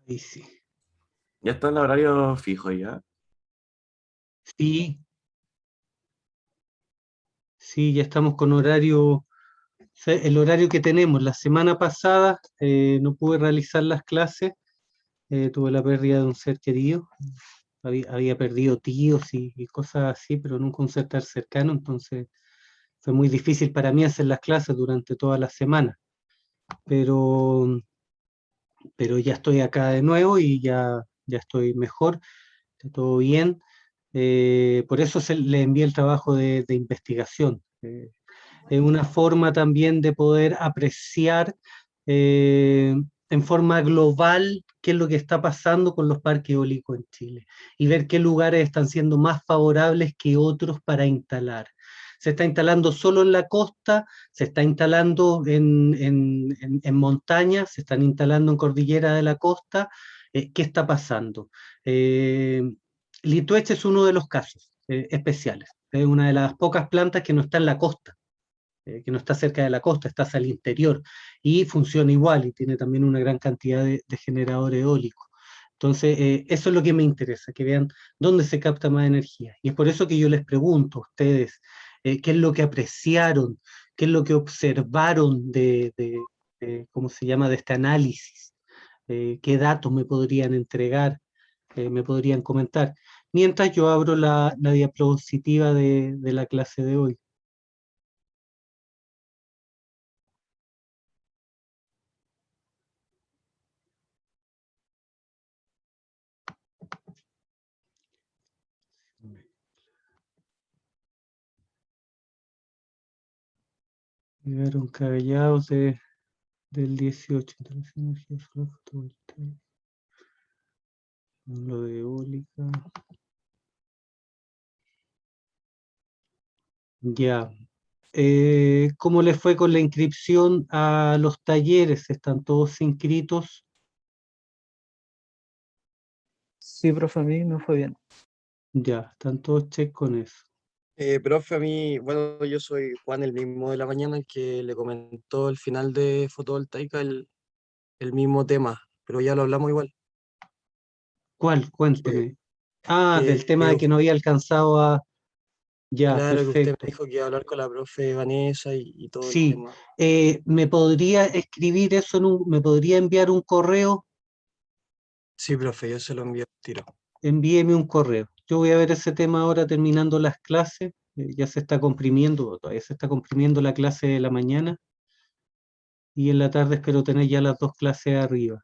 Ahí sí. Ya está el horario fijo ya. Sí, sí, ya estamos con horario, el horario que tenemos. La semana pasada no pude realizar las clases, tuve la pérdida de un ser querido, había perdido tíos y cosas así, pero nunca un ser tan cercano, entonces fue muy difícil para mí hacer las clases durante toda la semana, pero, pero ya estoy acá de nuevo y ya estoy mejor, está todo bien. Por eso le envié el trabajo de investigación. Es una forma también de poder apreciar eh, en forma global qué es lo que está pasando con los parques eólicos en Chile y ver qué lugares están siendo más favorables que otros para instalar. Se está instalando solo en la costa, se está instalando en montañas, se están instalando en cordillera de la costa. ¿Qué está pasando? Eh, Litueche es uno de los casos especiales. Es una de las pocas plantas que no está en la costa, que no está cerca de la costa, está hacia el interior y funciona igual y tiene también una gran cantidad de generadores eólicos. Entonces, eso es lo que me interesa, que vean dónde se capta más energía. Y es por eso que yo les pregunto a ustedes, qué es lo que apreciaron, qué es lo que observaron ¿cómo se llama?, de este análisis, qué datos me podrían entregar, me podrían comentar. Mientras yo abro la diapositiva de la clase de hoy. Llegaron cabellados del 18, entonces energía solar fotovoltaica, lo de eólica. Ya. ¿Cómo les fue con la inscripción a los talleres? ¿Están todos inscritos? Sí, profe, a mí me fue bien. Ya, están todos check con eso. Profe, a mí, bueno, yo soy Juan, el mismo de la mañana, el que le comentó el final de fotovoltaica el mismo tema, pero ya lo hablamos igual. ¿Cuál? Que, Cuénteme. Ah, del tema de que que no había alcanzado a... Ya, claro, que usted me perfecto. dijo que iba a hablar con la profe Vanessa y todo el Sí, tema. ¿me podría escribir eso me podría enviar un correo? Sí, profe, yo se lo envío al tiro. Envíeme un correo. Yo voy a ver ese tema ahora terminando las clases. Ya se está comprimiendo, todavía se está comprimiendo la clase de la mañana y en la tarde espero tener ya las dos clases arriba.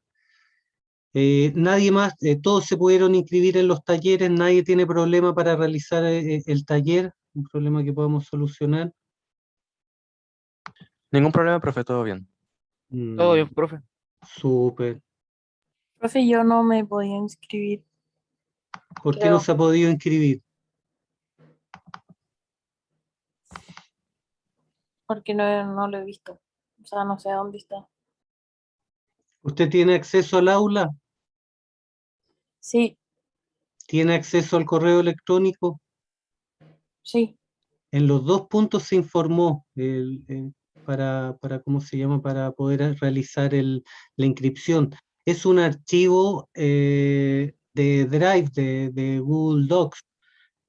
Nadie más, todos se pudieron inscribir en los talleres, nadie tiene problema para realizar el taller, un problema que podamos solucionar. Ningún problema, profe, todo bien. Todo Mm, bien, profe. súper. Profe, yo no me podía inscribir, ¿Por qué no creo, se ha podido inscribir? porque no lo he visto. O sea, no sé dónde está. ¿Usted tiene acceso al aula? Sí, ¿Tiene acceso al correo electrónico? sí. En los dos puntos se informó ¿cómo se llama? Para poder realizar la inscripción. Es un archivo de Drive, de Google Docs.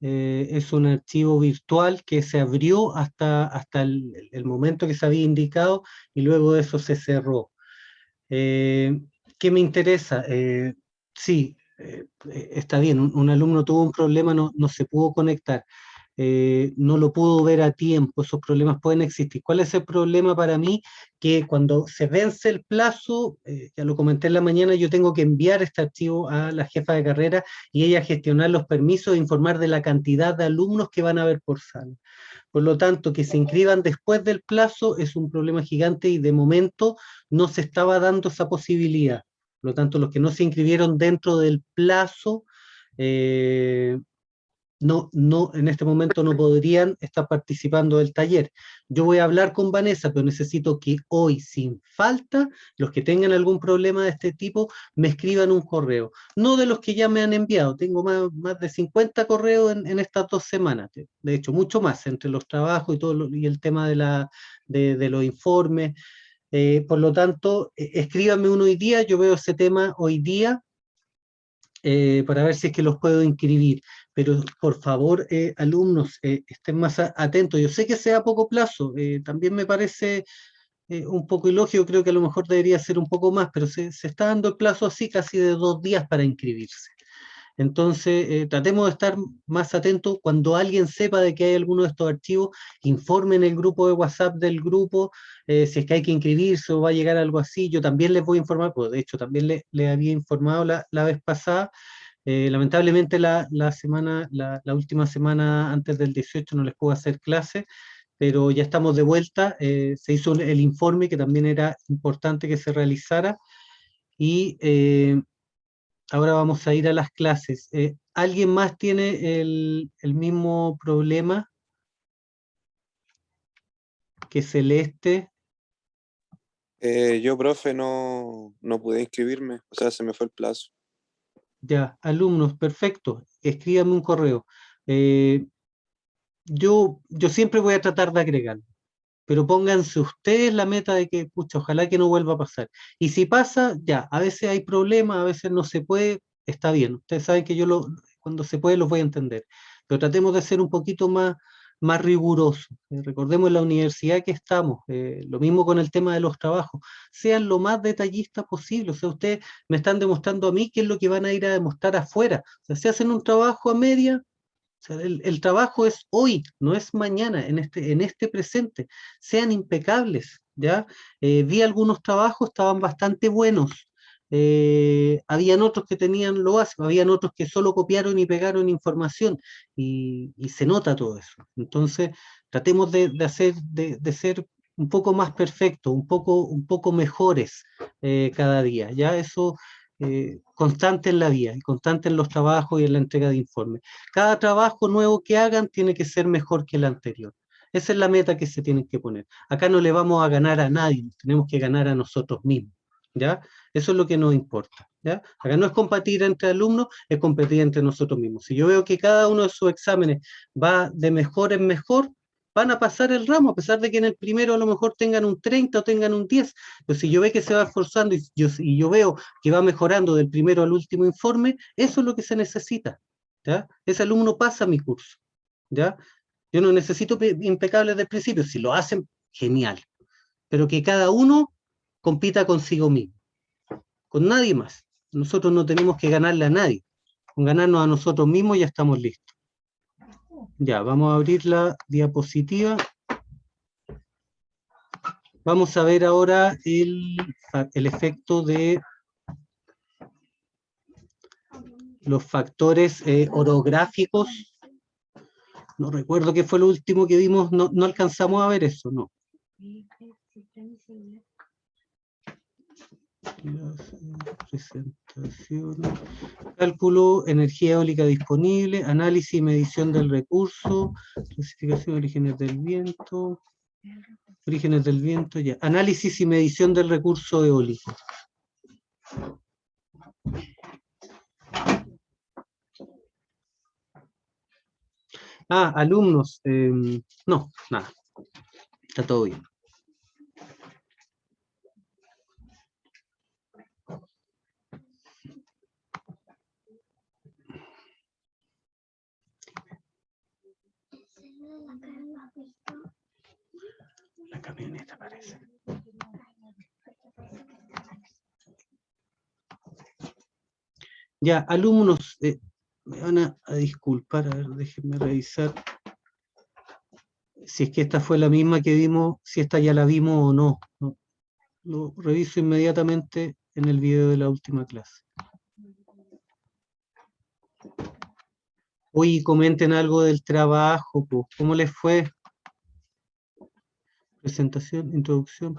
Es un archivo virtual que se abrió hasta el momento que se había indicado y luego de eso se cerró. Eh, ¿Qué me interesa? Sí, está bien, un alumno tuvo un problema, no se pudo conectar, no lo pudo ver a tiempo, esos problemas pueden existir. ¿Cuál es el problema para mí? Que cuando se vence el plazo, ya lo comenté en la mañana, yo tengo que enviar este archivo a la jefa de carrera y ella gestionar los permisos e informar de la cantidad de alumnos que van a haber por sala. Por lo tanto, que se inscriban después del plazo es un problema gigante y de momento no se estaba dando esa posibilidad. Por lo tanto, los que no se inscribieron dentro del plazo, eh, en este momento no podrían estar participando del taller. Yo voy a hablar con Vanessa, pero necesito que hoy, sin falta, los que tengan algún problema de este tipo, me escriban un correo. No de los que ya me han enviado, tengo más de 50 correos en estas 2 semanas. De hecho, mucho más, entre los trabajos y, y el tema de los informes. Por lo tanto, escríbanme uno hoy día, yo veo ese tema hoy día para ver si es que los puedo inscribir. Pero por favor, alumnos, estén más atentos. Yo sé que sea a poco plazo, también me parece un poco ilógico, creo que a lo mejor debería ser un poco más, pero se está dando el plazo así casi de 2 días para inscribirse. Entonces, tratemos de estar más atentos. Cuando alguien sepa de que hay alguno de estos archivos, informen el grupo de WhatsApp del grupo, si es que hay que inscribirse o va a llegar algo así. Yo también les voy a informar, pues de hecho también le había informado la vez pasada. Lamentablemente la última semana antes del 18 no les puedo hacer clase, pero ya estamos de vuelta. Se hizo el informe que también era importante que se realizara y ahora vamos a ir a las clases. ¿Alguien más tiene el mismo problema que Celeste? Yo, profe, no pude inscribirme, o sea, se me fue el plazo. Ya, alumnos, perfecto. Escríbame un correo. Eh, yo siempre voy a tratar de agregar, pero pónganse ustedes la meta de que, pucha, ojalá que no vuelva a pasar. Y si pasa, ya, a veces hay problemas, a veces no se puede, está bien. Ustedes saben que cuando se puede los voy a entender, pero tratemos de ser un poquito más rigurosos. Recordemos en la universidad que estamos, lo mismo con el tema de los trabajos, sean lo más detallistas posible. O sea, ustedes me están demostrando a mí qué es lo que van a ir a demostrar afuera. O sea, si hacen un trabajo a media, o sea, el trabajo es hoy, no es mañana, en este presente. Sean impecables, ¿ya? Vi algunos trabajos, estaban bastante buenos. Habían otros que tenían lo básico, habían otros que solo copiaron y pegaron información y se nota todo eso. Entonces, tratemos de ser un poco más perfectos, un poco mejores cada día, ¿ya? Eso constante en la vida, y constante en los trabajos y en la entrega de informes. Cada trabajo nuevo que hagan tiene que ser mejor que el anterior. Esa es la meta que se tienen que poner. Acá no le vamos a ganar a nadie, tenemos que ganar a nosotros mismos, ¿ya? Eso es lo que nos importa, ¿ya? Acá no es competir entre alumnos, es competir entre nosotros mismos. Si yo veo que cada uno de sus exámenes va de mejor en mejor, van a pasar el ramo, a pesar de que en el primero a lo mejor tengan un 30 o tengan un 10, pero si yo veo que se va esforzando y yo veo que va mejorando del primero al último informe, eso es lo que se necesita, ¿ya? Ese alumno pasa mi curso, ¿ya? Yo no necesito impecables del principio, si lo hacen, genial, pero que cada uno compita consigo mismo, con nadie más. Nosotros no tenemos que ganarle a nadie, con ganarnos a nosotros mismos ya estamos listos. Ya, vamos a abrir la diapositiva. Vamos a ver ahora el efecto de los factores orográficos. No recuerdo qué fue lo último que vimos, no alcanzamos a ver eso, no. Presentación, cálculo, energía eólica disponible, análisis y medición del recurso, clasificación de orígenes del viento, ya. Análisis y medición del recurso eólico. Alumnos, no, nada, está todo bien. La camioneta parece. Ya, alumnos, me van a disculpar, a ver, déjenme revisar si es que esta fue la misma que vimos, si esta ya la vimos o no. Lo reviso inmediatamente en el video de la última clase. Hoy comenten algo del trabajo, pues, ¿cómo les fue? Presentación, introducción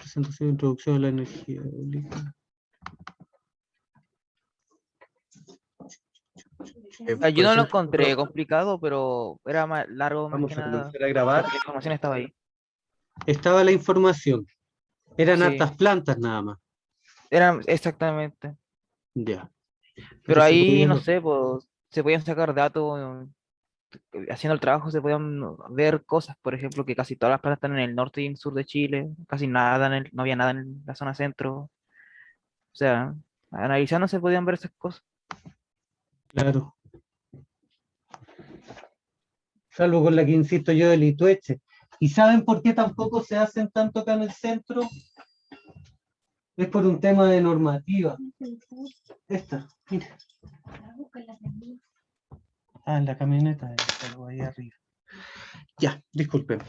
a la energía eólica. Yo no lo encontré complicado, pero era más largo más Vamos que a nada. comenzar a grabar. La información estaba ahí. Estaba la información. Eran Sí. hartas plantas nada más. Eran exactamente. Ya. Pero Entonces ahí, no sé, pues, se podían sacar datos haciendo el trabajo se podían ver cosas, por ejemplo, que casi todas las plantas están en el norte y en el sur de Chile, casi nada no había nada en la zona centro. O sea, analizando se podían ver esas cosas. Claro. Salvo con la que insisto yo del Itueche. ¿Y saben por qué tampoco se hacen tanto acá en el centro? Es por un tema de normativa. Esta, mira. Ah, en la camioneta, algo ahí arriba. Ya, disculpen.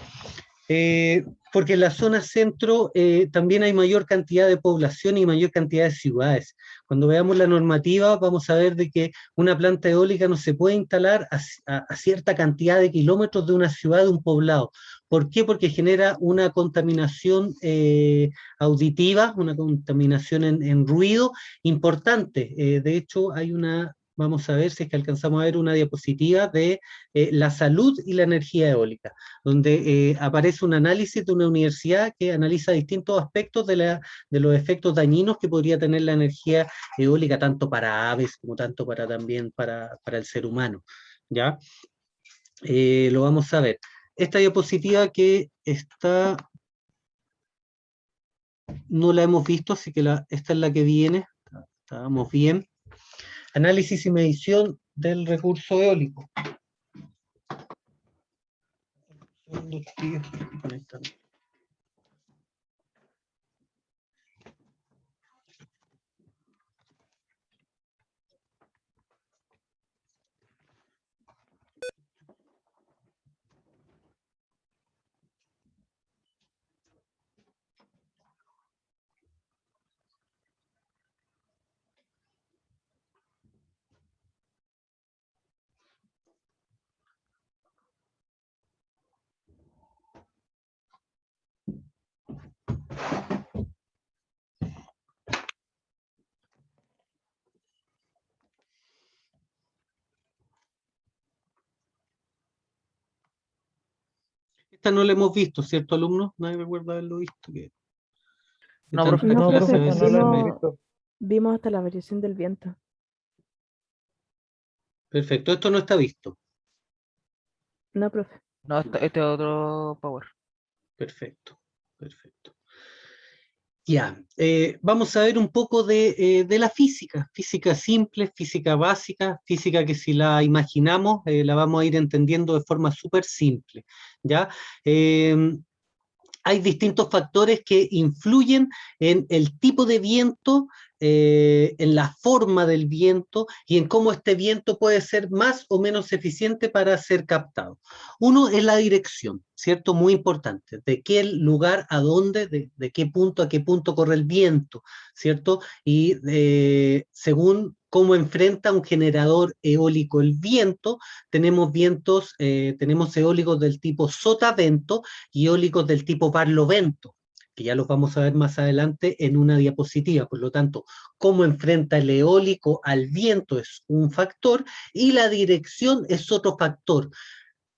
Porque en la zona centro también hay mayor cantidad de población y mayor cantidad de ciudades. Cuando veamos la normativa vamos a ver de que una planta eólica no se puede instalar a cierta cantidad de kilómetros de una ciudad, de un poblado. ¿Por qué? Porque genera una contaminación auditiva, una contaminación en ruido importante. De hecho, hay una... Vamos a ver si es que alcanzamos a ver una diapositiva de la salud y la energía eólica, donde aparece un análisis de una universidad que analiza distintos aspectos de los efectos dañinos que podría tener la energía eólica, tanto para aves como tanto también para el ser humano. ¿Ya? Lo vamos a ver. Esta diapositiva que está, no la hemos visto, así que esta es la que viene. Estábamos bien. Análisis y medición del recurso eólico. Esta no la hemos visto, ¿cierto, alumnos? Nadie recuerda haberlo visto. No, profe. No, Clase a profe, veces se me- vimos hasta la variación del viento. Perfecto, esto no está visto. No, profe. No, este es otro power. Perfecto, perfecto. Ya, vamos a ver un poco de la física, física simple, física básica, física que si la imaginamos la vamos a ir entendiendo de forma súper simple, ¿ya? Hay distintos factores que influyen en el tipo de viento, en la forma del viento y en cómo este viento puede ser más o menos eficiente para ser captado. Uno es la dirección, ¿cierto? Muy importante. De qué lugar a dónde, de qué punto a qué punto corre el viento, ¿cierto? Y según cómo enfrenta un generador eólico el viento, tenemos tenemos eólicos del tipo sotavento y eólicos del tipo barlovento, que ya los vamos a ver más adelante en una diapositiva. Por lo tanto, cómo enfrenta el eólico al viento es un factor y la dirección es otro factor.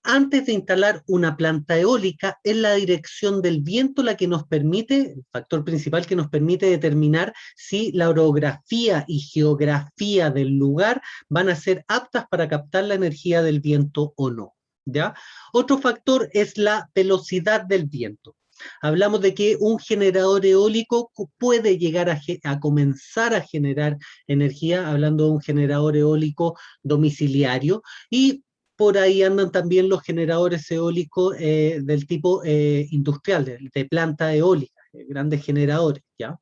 Antes de instalar una planta eólica, es la dirección del viento la que nos permite, el factor principal que nos permite determinar si la orografía y geografía del lugar van a ser aptas para captar la energía del viento o no. ¿Ya? Otro factor es la velocidad del viento. Hablamos de que un generador eólico puede llegar a comenzar a generar energía, hablando de un generador eólico domiciliario, y por ahí andan también los generadores eólicos del tipo industrial, de planta eólica, grandes generadores, ¿ya?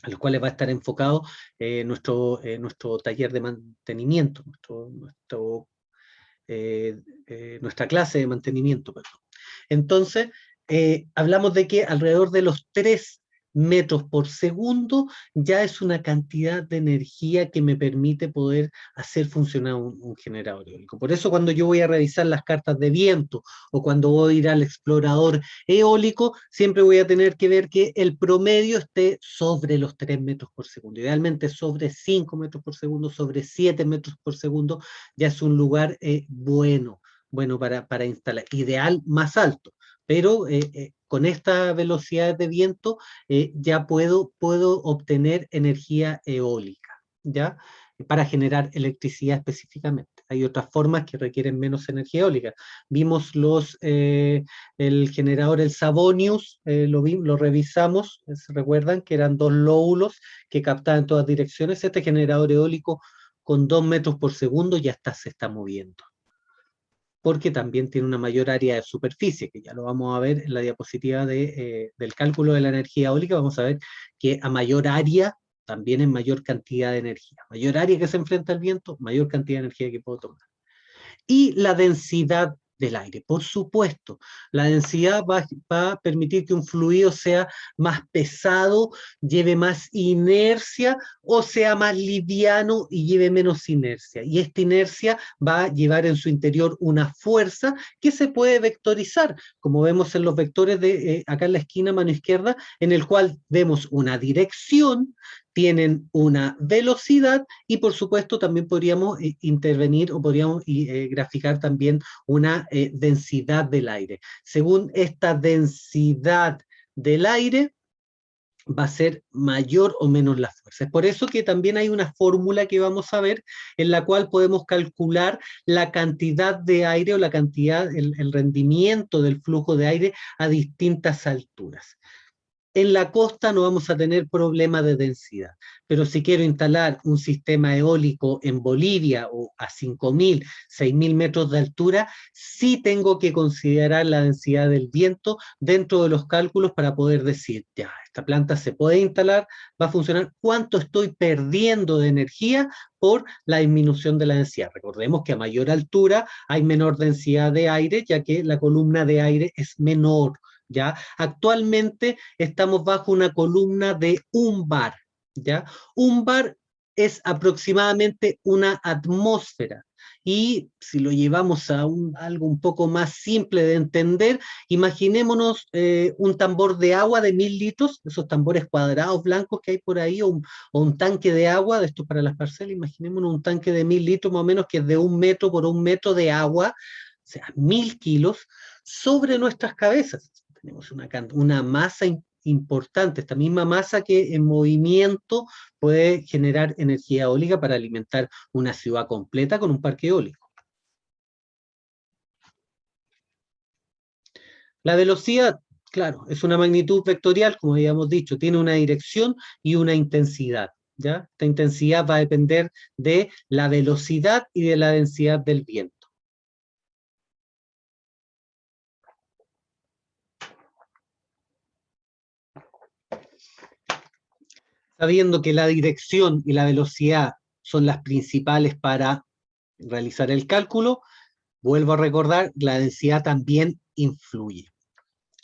A los cuales va a estar enfocado nuestro taller de mantenimiento, nuestra clase de mantenimiento, perdón. Entonces, hablamos de que alrededor de los 3 metros por segundo ya es una cantidad de energía que me permite poder hacer funcionar un generador eólico. Por eso cuando yo voy a revisar las cartas de viento o cuando voy a ir al explorador eólico, siempre voy a tener que ver que el promedio esté sobre los 3 metros por segundo. Idealmente sobre 5 metros por segundo, sobre 7 metros por segundo, ya es un lugar bueno para instalar. Ideal más alto, pero con esta velocidad de viento ya puedo obtener energía eólica, ¿ya? Para generar electricidad específicamente. Hay otras formas que requieren menos energía eólica. Vimos el generador, el Savonius, lo revisamos, ¿se recuerdan? Que eran 2 lóbulos que captaban en todas direcciones. Este generador eólico con 2 metros por segundo ya se está moviendo, porque también tiene una mayor área de superficie, que ya lo vamos a ver en la diapositiva del cálculo de la energía eólica. Vamos a ver que a mayor área también es mayor cantidad de energía. Mayor área que se enfrenta al viento, mayor cantidad de energía que puedo tomar. Y la densidad del aire, por supuesto. La densidad va a permitir que un fluido sea más pesado, lleve más inercia, o sea más liviano y lleve menos inercia. Y esta inercia va a llevar en su interior una fuerza que se puede vectorizar, como vemos en los vectores de acá en la esquina, mano izquierda, en el cual vemos una dirección, tienen una velocidad y por supuesto también podríamos intervenir o podríamos graficar también una densidad del aire. Según esta densidad del aire va a ser mayor o menos la fuerza. Es por eso que también hay una fórmula que vamos a ver en la cual podemos calcular la cantidad de aire o la cantidad, el rendimiento del flujo de aire a distintas alturas. En la costa no vamos a tener problema de densidad, pero si quiero instalar un sistema eólico en Bolivia o a 5.000, 6.000 metros de altura, sí tengo que considerar la densidad del viento dentro de los cálculos para poder decir, ya, esta planta se puede instalar, va a funcionar, ¿cuánto estoy perdiendo de energía por la disminución de la densidad? Recordemos que a mayor altura hay menor densidad de aire, ya que la columna de aire es menor. ¿Ya? Actualmente estamos bajo una columna de 1 bar, ¿ya? 1 bar es aproximadamente una atmósfera, y si lo llevamos a algo un poco más simple de entender, imaginémonos un tambor de agua de 1.000 litros, esos tambores cuadrados blancos que hay por ahí, o un tanque de agua, de estos para las parcelas, imaginémonos un tanque de 1.000 litros más o menos, que es de 1 metro por 1 metro de agua, o sea, 1.000 kilos, sobre nuestras cabezas. Tenemos una masa importante, esta misma masa que en movimiento puede generar energía eólica para alimentar una ciudad completa con un parque eólico. La velocidad, claro, es una magnitud vectorial, como habíamos dicho, tiene una dirección y una intensidad, ¿ya? Esta intensidad va a depender de la velocidad y de la densidad del viento. Sabiendo que la dirección y la velocidad son las principales para realizar el cálculo, vuelvo a recordar, la densidad también influye.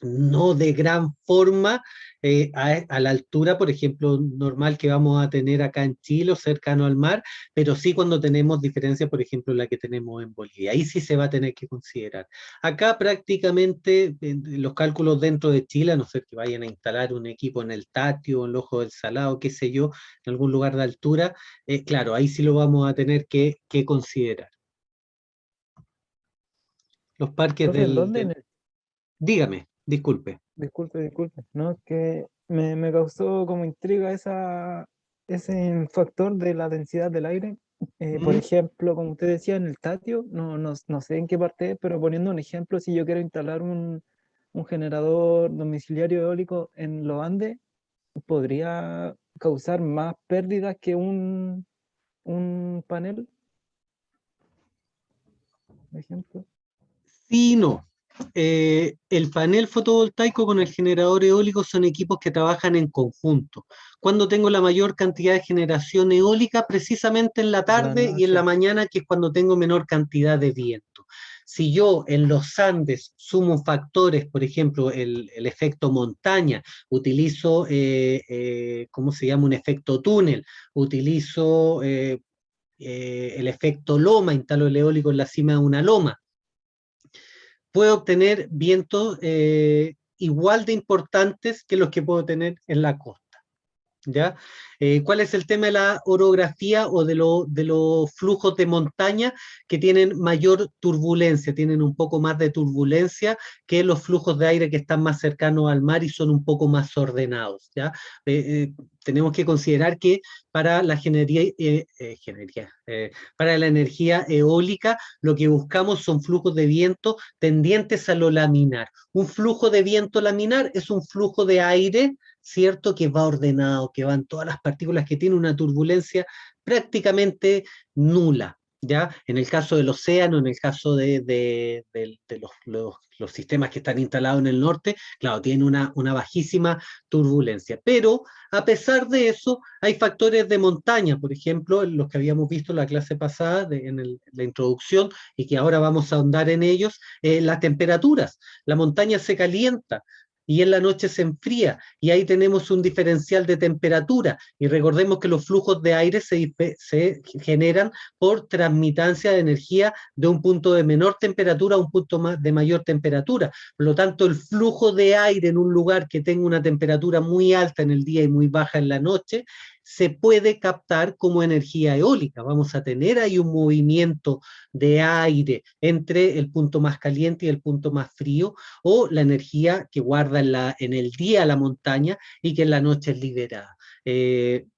No de gran forma a la altura, por ejemplo, normal que vamos a tener acá en Chile o cercano al mar, pero sí cuando tenemos diferencias, por ejemplo, la que tenemos en Bolivia. Ahí sí se va a tener que considerar. Acá prácticamente los cálculos dentro de Chile, a no ser que vayan a instalar un equipo en el Tatio, en el Ojo del Salado, qué sé yo, en algún lugar de altura, claro, ahí sí lo vamos a tener que considerar. Los parques Profe, ¿en dónde? Dígame, disculpe. Disculpe, no, es que me causó como intriga ese factor de la densidad del aire. Por ejemplo, como usted decía, en el Tatio, no sé en qué parte es, pero poniendo un ejemplo, si yo quiero instalar un generador domiciliario eólico en los Andes, ¿podría causar más pérdidas que un panel, por ejemplo? Sí y no. El panel fotovoltaico con el generador eólico son equipos que trabajan en conjunto. Cuando tengo la mayor cantidad de generación eólica, precisamente en la tarde y en la mañana, que es cuando tengo menor cantidad de viento. Si yo en los Andes sumo factores, por ejemplo, el efecto montaña, utilizo, ¿cómo se llama? Un efecto túnel, utilizo el efecto loma, instalo el eólico en la cima de una loma, puedo obtener vientos igual de importantes que los que puedo tener en la costa. ¿Ya? ¿Cuál es el tema de la orografía o de los flujos de montaña que tienen mayor turbulencia, tienen un poco más de turbulencia que los flujos de aire que están más cercanos al mar y son un poco más ordenados? ¿Ya? Tenemos que considerar que para la para la energía eólica, lo que buscamos son flujos de viento tendientes a lo laminar. Un flujo de viento laminar es un flujo de aire, ¿cierto? Que va ordenado, que van todas las partículas, que tiene una turbulencia prácticamente nula, ¿ya? En el caso del océano, en el caso de los sistemas que están instalados en el norte, claro, tiene una bajísima turbulencia. Pero, a pesar de eso, hay factores de montaña, por ejemplo, los que habíamos visto en la clase pasada, la introducción, y que ahora vamos a ahondar en ellos, las temperaturas. La montaña se calienta, y en la noche se enfría, y ahí tenemos un diferencial de temperatura, y recordemos que los flujos de aire se generan por transmitancia de energía de un punto de menor temperatura a un punto de mayor temperatura. Por lo tanto, el flujo de aire en un lugar que tenga una temperatura muy alta en el día y muy baja en la noche, se puede captar como energía eólica. Vamos a tener ahí un movimiento de aire entre el punto más caliente y el punto más frío, o la energía que guarda en el día la montaña y que en la noche es liberada.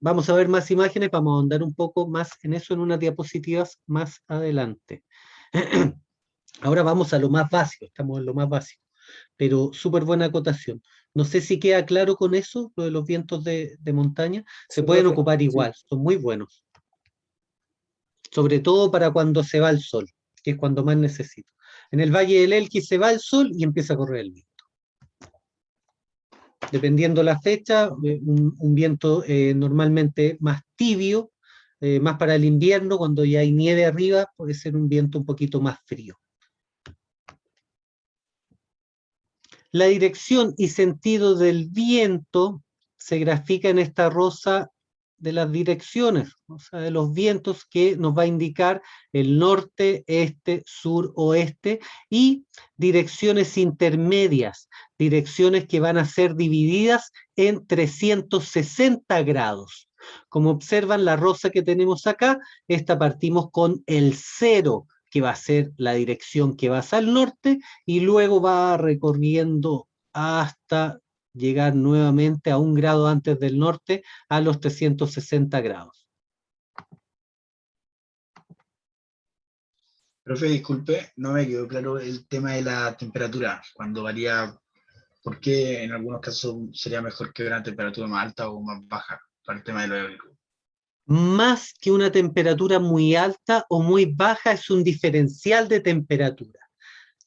Vamos a ver más imágenes, vamos a ahondar un poco más en eso en unas diapositivas más adelante. Ahora vamos a lo más básico, estamos en lo más básico, pero súper buena acotación. No sé si queda claro con eso, lo de los vientos de montaña. Se Sí, pueden profe, ocupar sí. igual, son muy buenos. Sobre todo para cuando se va el sol, que es cuando más necesito. En el Valle del Elqui se va el sol y empieza a correr el viento. Dependiendo la fecha, un viento normalmente más tibio, más para el invierno, cuando ya hay nieve arriba, puede ser un viento un poquito más frío. La dirección y sentido del viento se grafica en esta rosa de las direcciones, o sea, de los vientos, que nos va a indicar el norte, este, sur, oeste, y direcciones intermedias, direcciones que van a ser divididas en 360 grados. Como observan la rosa que tenemos acá, esta partimos con el 0, que va a ser la dirección que va hacia el norte, y luego va recorriendo hasta llegar nuevamente a 1 grado antes del norte, a los 360 grados. Profe, disculpe, no me quedó claro el tema de la temperatura, cuando varía, ¿por qué en algunos casos sería mejor que una temperatura más alta o más baja para el tema de lo eólico? Más que una temperatura muy alta o muy baja, es un diferencial de temperatura.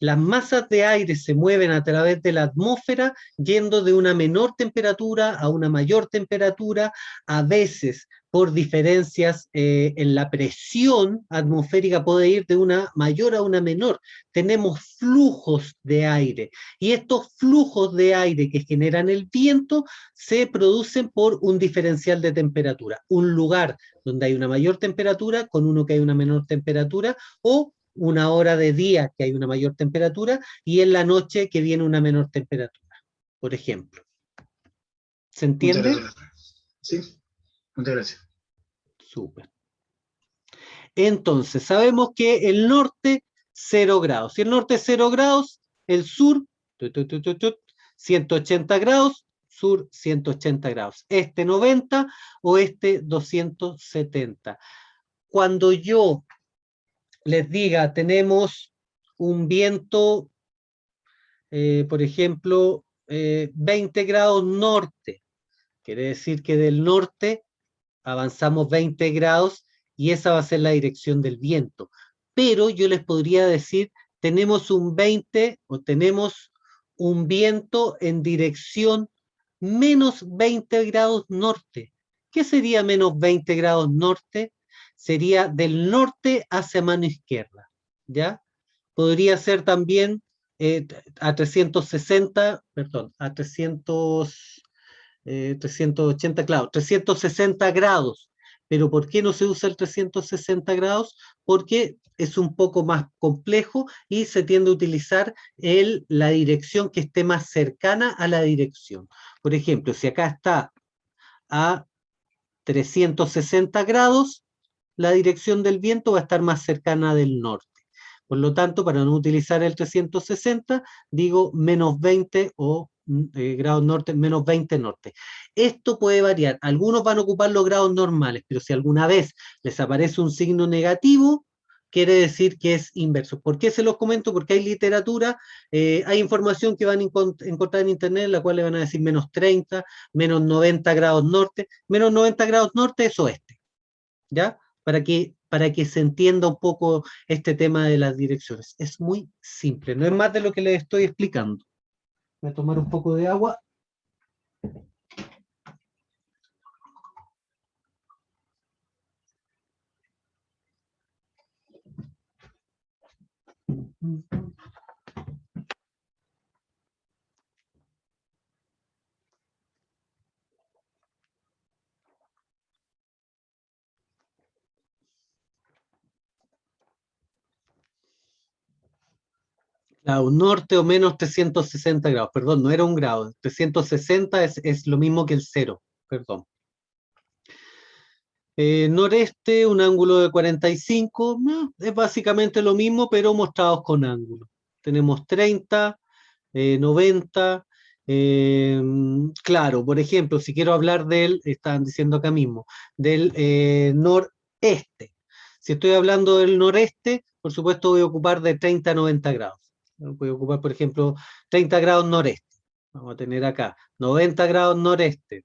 Las masas de aire se mueven a través de la atmósfera, yendo de una menor temperatura a una mayor temperatura, a veces por diferencias en la presión atmosférica puede ir de una mayor a una menor. Tenemos flujos de aire, y estos flujos de aire que generan el viento se producen por un diferencial de temperatura. Un lugar donde hay una mayor temperatura con uno que hay una menor temperatura, o una hora de día que hay una mayor temperatura y en la noche que viene una menor temperatura, por ejemplo. ¿Se entiende? Muchas gracias. Sí, muchas gracias. Súper. Entonces, sabemos que el norte, 0 grados. Si el norte es 0 grados, el sur, 180 grados, sur 180 grados. Este 90, oeste 270. Cuando yo les diga, tenemos un viento, por ejemplo, 20 grados norte, quiere decir que del norte avanzamos 20 grados y esa va a ser la dirección del viento. Pero yo les podría decir, tenemos un 20 o tenemos un viento en dirección menos 20 grados norte. ¿Qué sería menos 20 grados norte? Sería del norte hacia mano izquierda, ¿ya? Podría ser también a 360, perdón, a 380, claro, 360 grados. Pero ¿por qué no se usa el 360 grados? Porque es un poco más complejo y se tiende a utilizar la dirección que esté más cercana a la dirección. Por ejemplo, si acá está a 360 grados, la dirección del viento va a estar más cercana del norte. Por lo tanto, para no utilizar el 360, digo menos 20 o grados norte, menos 20 norte. Esto puede variar. Algunos van a ocupar los grados normales, pero si alguna vez les aparece un signo negativo, quiere decir que es inverso. ¿Por qué se los comento? Porque hay literatura, hay información que van a encontrar en internet, en la cual le van a decir menos 30, menos 90 grados norte. Menos 90 grados norte es oeste, ¿ya? Para que se entienda un poco este tema de las direcciones. Es muy simple, no es más de lo que les estoy explicando. Voy a tomar un poco de agua. Claro, norte o menos 360 grados, perdón, no era un grado, 360 es lo mismo que el cero, perdón. Noreste, un ángulo de 45, es básicamente lo mismo, pero mostrados con ángulo. Tenemos 30, 90, claro, por ejemplo, si quiero hablar del, estaban diciendo acá mismo, del noreste. Si estoy hablando del noreste, por supuesto voy a ocupar de 30 a 90 grados. Voy a ocupar, por ejemplo, 30 grados noreste. Vamos a tener acá 90 grados noreste.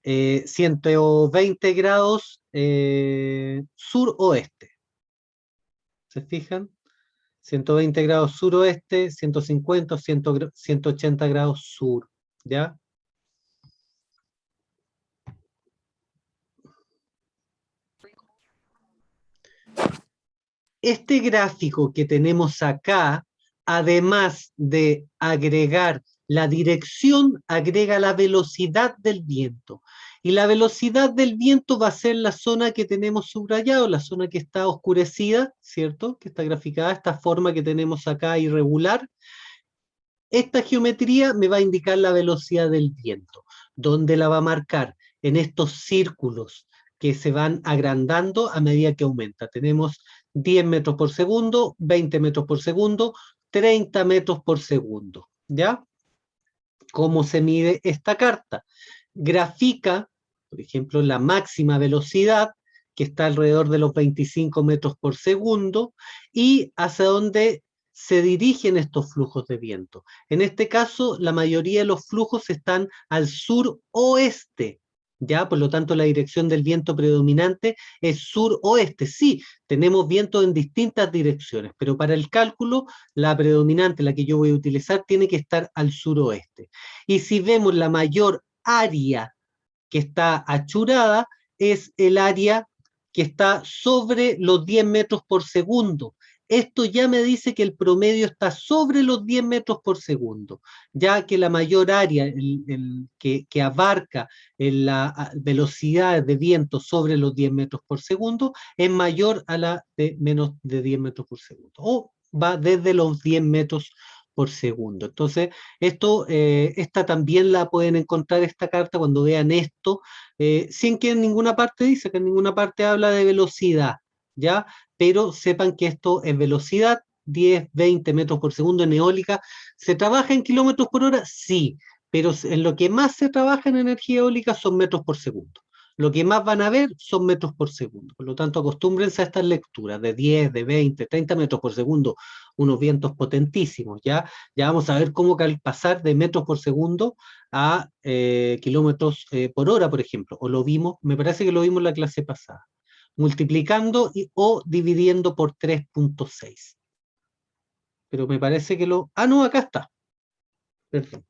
120 grados suroeste. ¿Se fijan? 120 grados suroeste, 150 o 180 grados sur. ¿Ya? Este gráfico que tenemos acá, además de agregar la dirección, agrega la velocidad del viento. Y la velocidad del viento va a ser la zona que tenemos subrayado, la zona que está oscurecida, ¿cierto? Que está graficada, esta forma que tenemos acá irregular. Esta geometría me va a indicar la velocidad del viento. ¿Dónde la va a marcar? En estos círculos que se van agrandando a medida que aumenta. Tenemos 10 metros por segundo, 20 metros por segundo, 30 metros por segundo. ¿Ya? ¿Cómo se mide esta carta? Grafica, por ejemplo, la máxima velocidad, que está alrededor de los 25 metros por segundo, y hacia dónde se dirigen estos flujos de viento. En este caso, la mayoría de los flujos están al suroeste, ¿ya? Por lo tanto, la dirección del viento predominante es suroeste. Sí, tenemos viento en distintas direcciones, pero para el cálculo, la predominante, la que yo voy a utilizar, tiene que estar al suroeste. Y si vemos la mayor área que está achurada, es el área que está sobre los 10 metros por segundo. Esto ya me dice que el promedio está sobre los 10 metros por segundo, ya que la mayor área que abarca la velocidad de viento sobre los 10 metros por segundo es mayor a la de menos de 10 metros por segundo, o va desde los 10 metros por segundo. Entonces, esta también la pueden encontrar, esta carta, cuando vean esto, sin que en ninguna parte dice, que en ninguna parte habla de velocidad, ¿ya? Pero sepan que esto es velocidad, 10, 20 metros por segundo en eólica. ¿Se trabaja en kilómetros por hora? Sí, pero en lo que más se trabaja en energía eólica son metros por segundo. Lo que más van a ver son metros por segundo. Por lo tanto, acostúmbrense a estas lecturas de 10, de 20, 30 metros por segundo, unos vientos potentísimos, ¿ya? Ya vamos a ver cómo pasar de metros por segundo a kilómetros por hora, por ejemplo. O lo vimos, me parece que lo vimos en la clase pasada. Multiplicando o dividiendo por 3.6. Pero me parece que lo... Ah, no, acá está. Perdón.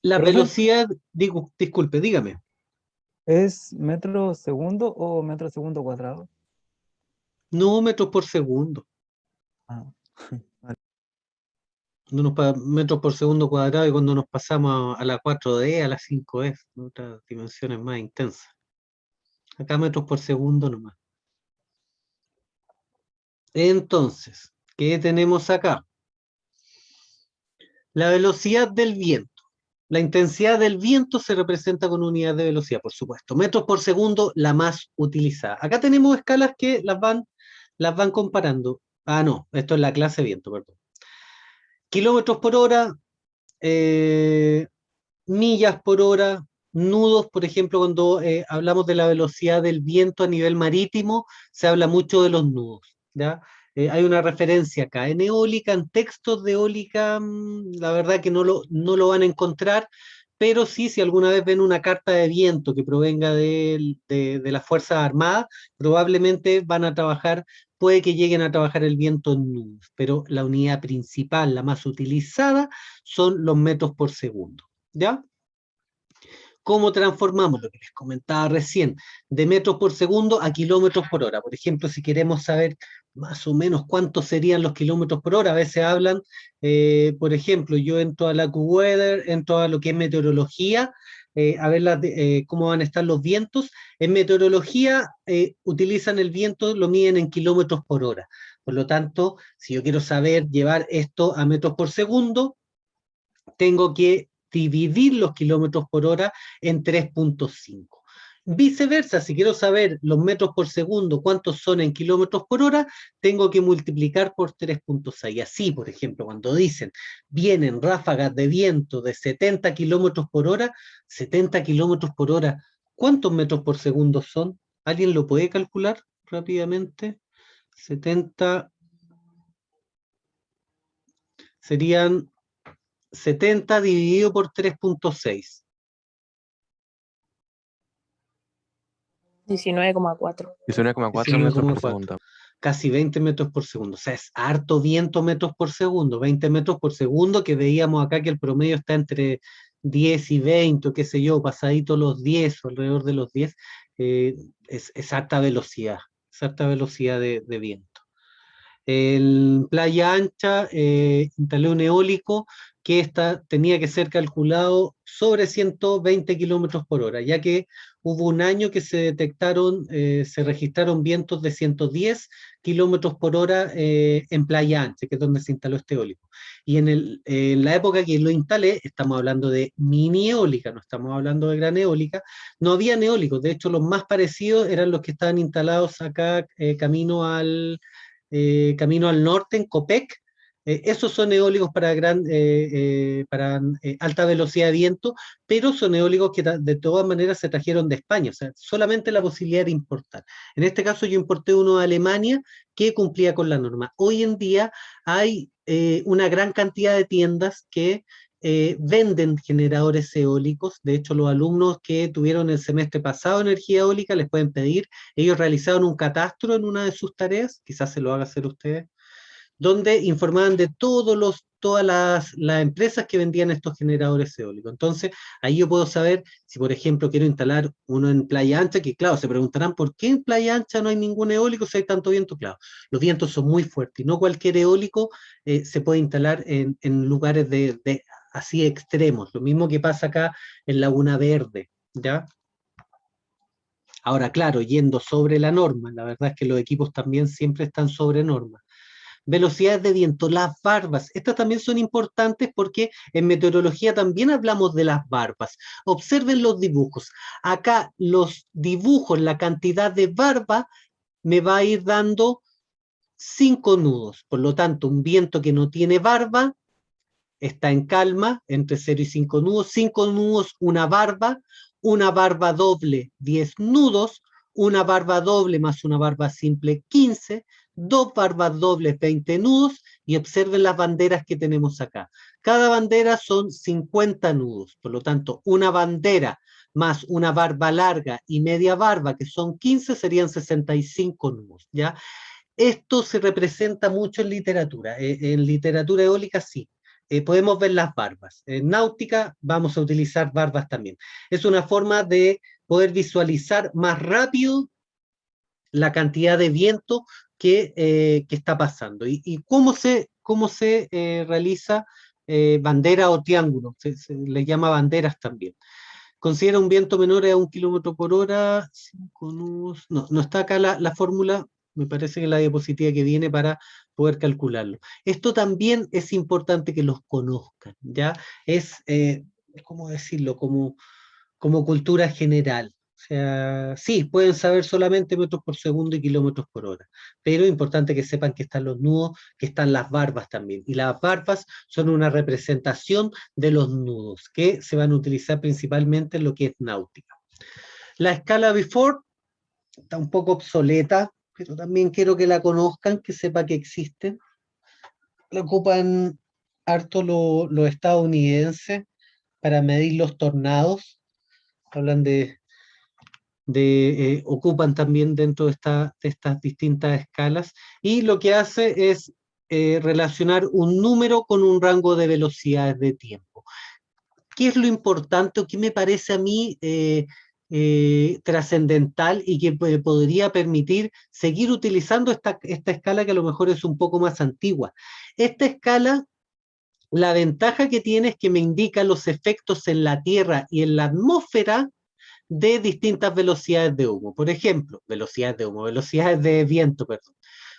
La ¿Profe? velocidad, disculpe, dígame. ¿Es metro segundo o metro segundo cuadrado? No, metros por segundo. Ah, Metros por segundo cuadrado, y cuando nos pasamos a la 4D, a la 5D, otras dimensiones más intensas. Acá metros por segundo nomás. Entonces, ¿qué tenemos acá? La velocidad del viento. La intensidad del viento se representa con unidad de velocidad, por supuesto. Metros por segundo, la más utilizada. Acá tenemos escalas que las van comparando. Ah, no, esto es la clase viento, perdón. Kilómetros por hora, millas por hora, nudos, por ejemplo, cuando hablamos de la velocidad del viento a nivel marítimo, se habla mucho de los nudos, ¿ya? Hay una referencia acá en eólica, en textos de eólica, la verdad que no lo van a encontrar, pero sí, si alguna vez ven una carta de viento que provenga de las Fuerzas Armadas, probablemente van a trabajar, puede que lleguen a trabajar el viento en nudos, pero la unidad principal, la más utilizada, son los metros por segundo, ¿ya? ¿Cómo transformamos lo que les comentaba recién, de metros por segundo a kilómetros por hora? Por ejemplo, si queremos saber más o menos cuántos serían los kilómetros por hora, a veces hablan, por ejemplo, yo entro a la AccuWeather, entro a lo que es meteorología, a ver cómo van a estar los vientos. En meteorología utilizan el viento, lo miden en kilómetros por hora. Por lo tanto, si yo quiero saber llevar esto a metros por segundo, tengo que dividir los kilómetros por hora en 3.5. Viceversa, si quiero saber los metros por segundo, cuántos son en kilómetros por hora, tengo que multiplicar por 3.6. Así, por ejemplo, cuando dicen, vienen ráfagas de viento de 70 kilómetros por hora, 70 kilómetros por hora, ¿cuántos metros por segundo son? ¿Alguien lo puede calcular rápidamente? 70 serían 70 dividido por 3.6. 19,4. 19,4 metros por 19,4. segundo. Casi 20 metros por segundo. O sea, es harto viento metros por segundo. 20 metros por segundo, que veíamos acá que el promedio está entre 10 y 20, o qué sé yo, pasadito los 10, o alrededor de los 10. Es harta velocidad. Es harta velocidad de viento. En Playa Ancha instalé un eólico que tenía que ser calculado sobre 120 kilómetros por hora, ya que hubo un año que se registraron vientos de 110 kilómetros por hora en Playa Ancha, que es donde se instaló este eólico. Y en la época que lo instalé, estamos hablando de mini eólica, no estamos hablando de gran eólica, no había eólicos. De hecho, los más parecidos eran los que estaban instalados acá camino al norte, en Copec. Esos son eólicos para alta velocidad de viento, pero son eólicos que de todas maneras se trajeron de España, o sea, solamente la posibilidad de importar. En este caso yo importé uno de Alemania que cumplía con la norma. Hoy en día hay una gran cantidad de tiendas que venden generadores eólicos. De hecho, los alumnos que tuvieron el semestre pasado energía eólica les pueden pedir. Ellos realizaron un catastro en una de sus tareas, quizás se lo haga hacer ustedes, donde informaban de todas las empresas que vendían estos generadores eólicos. Entonces, ahí yo puedo saber si, por ejemplo, quiero instalar uno en Playa Ancha, que claro, se preguntarán por qué en Playa Ancha no hay ningún eólico si hay tanto viento. Claro, los vientos son muy fuertes y no cualquier eólico se puede instalar en lugares así extremos. Lo mismo que pasa acá en Laguna Verde, ¿ya? Ahora, claro, yendo sobre la norma, la verdad es que los equipos también siempre están sobre norma. Velocidades de viento, las barbas, estas también son importantes porque en meteorología también hablamos de las barbas. Observen los dibujos. Acá los dibujos, la cantidad de barba me va a ir dando 5 nudos. Por lo tanto, un viento que no tiene barba está en calma, entre 0 y 5 nudos. 5 nudos, una barba doble, 10 nudos, una barba doble más una barba simple, 15, dos barbas dobles, 20 nudos, y observen las banderas que tenemos acá. Cada bandera son 50 nudos, por lo tanto, una bandera más una barba larga y media barba, que son 15, serían 65 nudos, ¿ya? Esto se representa mucho en literatura. En literatura eólica sí. Podemos ver las barbas. En náutica vamos a utilizar barbas también. Es una forma de poder visualizar más rápido la cantidad de viento que está pasando. ¿Y cómo se realiza bandera o triángulo? Se le llama banderas también. Considera un viento menor a 1 kilómetro por hora, 5 nudos. No está acá la fórmula. Me parece que es la diapositiva que viene para poder calcularlo. Esto también es importante que los conozcan, ¿ya? Es, ¿cómo decirlo? Como cultura general. O sea, sí, pueden saber solamente metros por segundo y kilómetros por hora, pero es importante que sepan que están los nudos, que están las barbas también. Y las barbas son una representación de los nudos, que se van a utilizar principalmente en lo que es náutica. La escala Before está un poco obsoleta, pero también quiero que la conozcan, que sepa que existe. La ocupan harto los estadounidenses para medir los tornados. Hablan ocupan también dentro de estas distintas escalas, y lo que hace es relacionar un número con un rango de velocidades de tiempo. ¿Qué es lo importante o qué me parece a mí trascendental y que podría permitir seguir utilizando esta escala, que a lo mejor es un poco más antigua? Esta escala, la ventaja que tiene es que me indica los efectos en la Tierra y en la atmósfera de distintas velocidades de humo. Por ejemplo, velocidades de viento, perdón.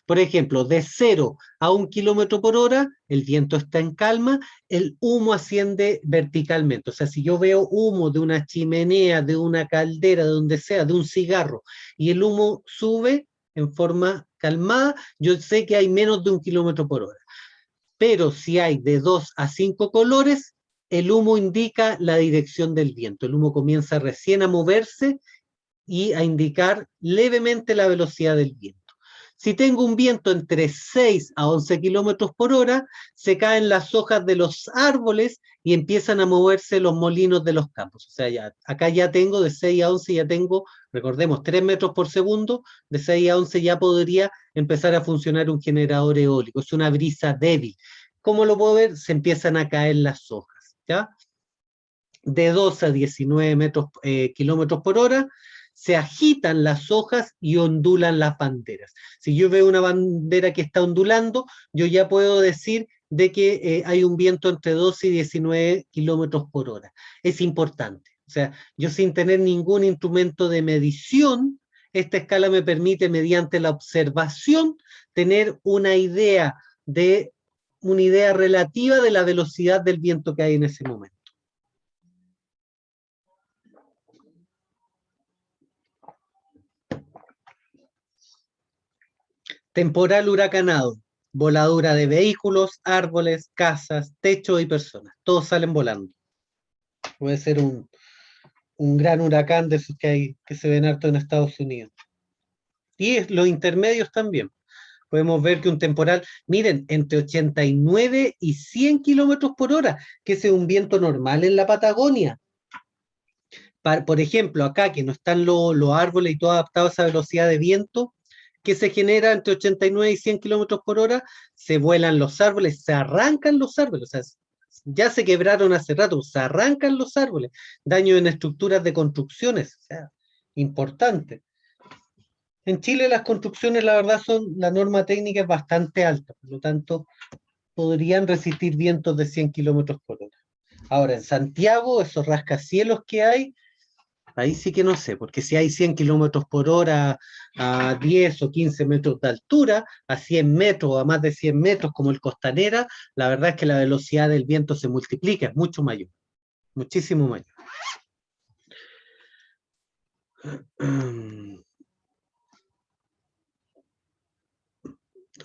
Por ejemplo, de 0 a 1 kilómetro por hora, el viento está en calma, el humo asciende verticalmente. O sea, si yo veo humo de una chimenea, de una caldera, de donde sea, de un cigarro, y el humo sube en forma calmada, yo sé que hay menos de 1 kilómetro por hora. Pero si hay de 2 a 5 colores, el humo indica la dirección del viento. El humo comienza recién a moverse y a indicar levemente la velocidad del viento. Si tengo un viento entre 6 a 11 kilómetros por hora, se caen las hojas de los árboles y empiezan a moverse los molinos de los campos. O sea, acá ya tengo de 6 a 11, ya tengo, recordemos, 3 metros por segundo, de 6 a 11 ya podría empezar a funcionar un generador eólico. Es una brisa débil. ¿Cómo lo puedo ver? Se empiezan a caer las hojas, ¿ya? De 2 a 19 kilómetros por hora, se agitan las hojas y ondulan las banderas. Si yo veo una bandera que está ondulando, yo ya puedo decir de que hay un viento entre 12 y 19 kilómetros por hora. Es importante. O sea, yo sin tener ningún instrumento de medición, esta escala me permite, mediante la observación, tener una idea relativa de la velocidad del viento que hay en ese momento. Temporal huracanado, voladura de vehículos, árboles, casas, techos y personas. Todos salen volando. Puede ser un gran huracán de esos que se ven harto en Estados Unidos. Y los intermedios también. Podemos ver que un temporal, miren, entre 89 y 100 kilómetros por hora, que ese es un viento normal en la Patagonia. Por ejemplo, acá que no están los árboles y todo adaptado a esa velocidad de viento, que se genera entre 89 y 100 kilómetros por hora, se vuelan los árboles, se arrancan los árboles, o sea, ya se quebraron hace rato, se arrancan los árboles, daño en estructuras de construcciones, o sea, importante. En Chile las construcciones, la verdad, la norma técnica es bastante alta, por lo tanto, podrían resistir vientos de 100 kilómetros por hora. Ahora, en Santiago, esos rascacielos que hay, ahí sí que no sé, porque si hay 100 kilómetros por hora a 10 o 15 metros de altura, a 100 metros o a más de 100 metros como el Costanera, la verdad es que la velocidad del viento se multiplica, es mucho mayor, muchísimo mayor.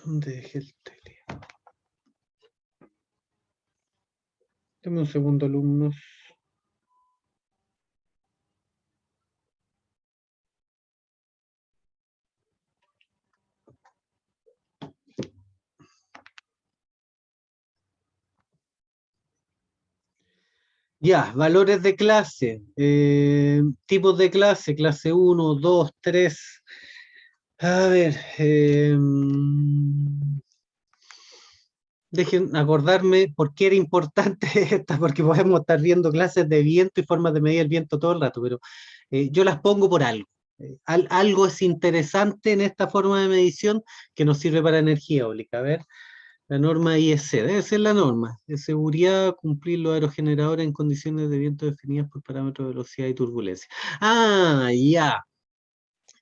¿Dónde dejé el tele? Dame un segundo, alumnos. Ya, valores de clase, tipos de clase 1, 2, 3. A ver, dejen acordarme por qué era importante esta, porque podemos estar viendo clases de viento y formas de medir el viento todo el rato, pero yo las pongo por algo. Algo es interesante en esta forma de medición que nos sirve para energía eólica. A ver, la norma IEC, debe ser la norma de seguridad, cumplir los aerogeneradores en condiciones de viento definidas por parámetros de velocidad y turbulencia. Ah, ya.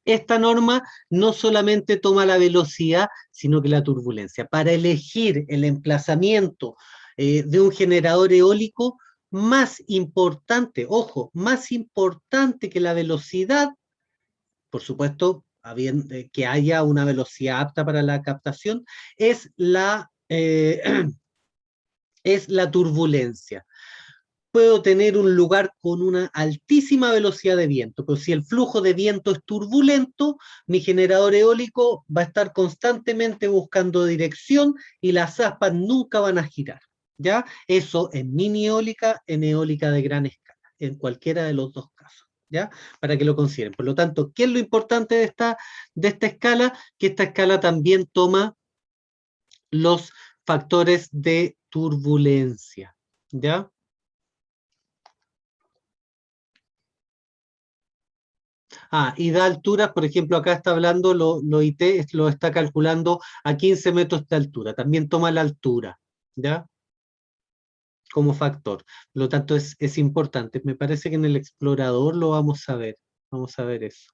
Esta norma no solamente toma la velocidad, sino que la turbulencia. Para elegir el emplazamiento de un generador eólico, más importante, ojo, más importante que la velocidad, por supuesto, que haya una velocidad apta para la captación, es es la turbulencia. Puedo tener un lugar con una altísima velocidad de viento, pero si el flujo de viento es turbulento, mi generador eólico va a estar constantemente buscando dirección y las aspas nunca van a girar, ¿ya? Eso en mini eólica, en eólica de gran escala, en cualquiera de los dos casos, ¿ya? Para que lo consideren. Por lo tanto, ¿qué es lo importante de esta escala? Que esta escala también toma los factores de turbulencia, ¿ya? Y da alturas, por ejemplo, acá está hablando, lo IT lo está calculando a 15 metros de altura, también toma la altura, ¿ya? Como factor. Por lo tanto, es importante. Me parece que en el explorador lo vamos a ver eso.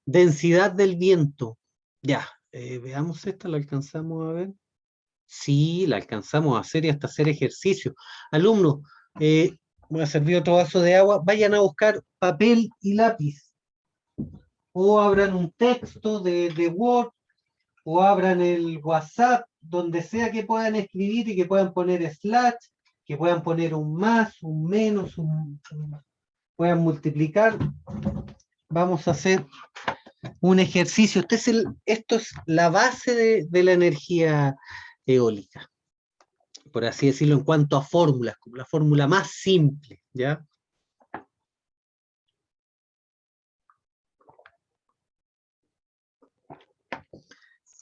Densidad del viento, ya, veamos esta, ¿la alcanzamos a ver? Sí, la alcanzamos a hacer y hasta hacer ejercicio. Alumnos, voy a servir otro vaso de agua, vayan a buscar papel y lápiz. O abran un texto de Word, o abran el WhatsApp, donde sea que puedan escribir y que puedan poner slash, que puedan poner un más, un menos, puedan multiplicar. Vamos a hacer un ejercicio. Esto es la base de la energía eólica, por así decirlo, en cuanto a fórmulas, como la fórmula más simple, ¿ya?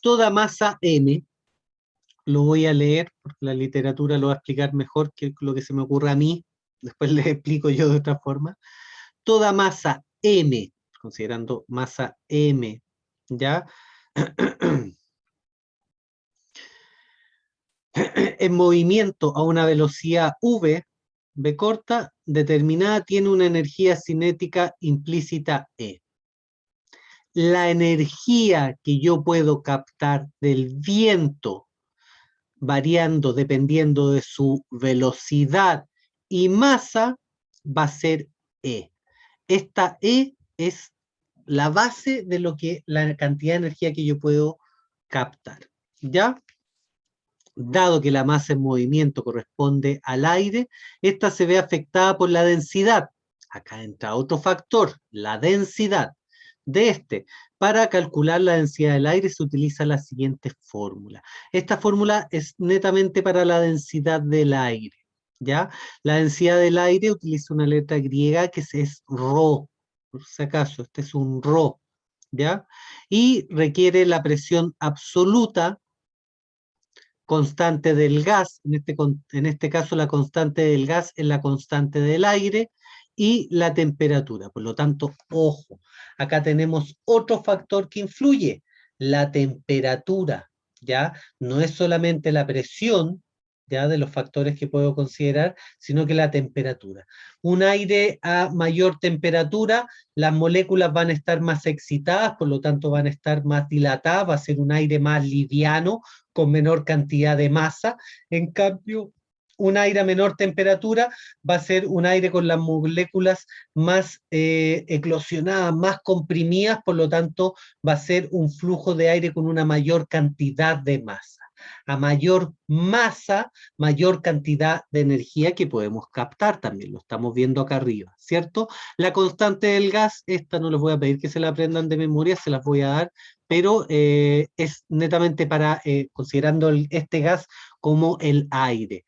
Toda masa M, lo voy a leer, porque la literatura lo va a explicar mejor que lo que se me ocurre a mí, después les explico yo de otra forma. Toda masa M, considerando masa M, ¿ya? En movimiento a una velocidad v corta, determinada, tiene una energía cinética implícita E. La energía que yo puedo captar del viento, variando dependiendo de su velocidad y masa, va a ser E. Esta E es la base de la cantidad de energía que yo puedo captar, ¿ya? Dado que la masa en movimiento corresponde al aire, esta se ve afectada por la densidad. Acá entra otro factor, la densidad de este. Para calcular la densidad del aire se utiliza la siguiente fórmula. Esta fórmula es netamente para la densidad del aire, ¿ya? La densidad del aire utiliza una letra griega que es ρ, por si acaso, este es un ρ, ¿ya? Y requiere la presión absoluta constante del gas, en este caso la constante del gas es la constante del aire, y la temperatura. Por lo tanto, ojo, acá tenemos otro factor que influye, la temperatura, ¿ya? No es solamente la presión, ¿ya? De los factores que puedo considerar, sino que la temperatura. Un aire a mayor temperatura, las moléculas van a estar más excitadas, por lo tanto van a estar más dilatadas, va a ser un aire más liviano, con menor cantidad de masa. En cambio, un aire a menor temperatura va a ser un aire con las moléculas más eclosionadas, más comprimidas, por lo tanto va a ser un flujo de aire con una mayor cantidad de masa. A mayor masa, mayor cantidad de energía que podemos captar también, lo estamos viendo acá arriba, ¿cierto? La constante del gas, esta no les voy a pedir que se la aprendan de memoria, se las voy a dar, pero es netamente para, considerando este gas como el aire,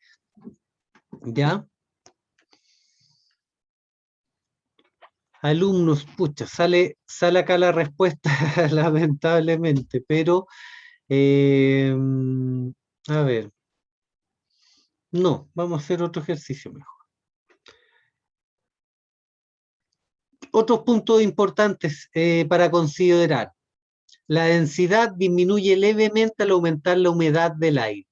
¿ya? Alumnos, pucha, sale acá la respuesta lamentablemente, pero a ver, no, vamos a hacer otro ejercicio mejor. Otros puntos importantes para considerar. La densidad disminuye levemente al aumentar la humedad del aire.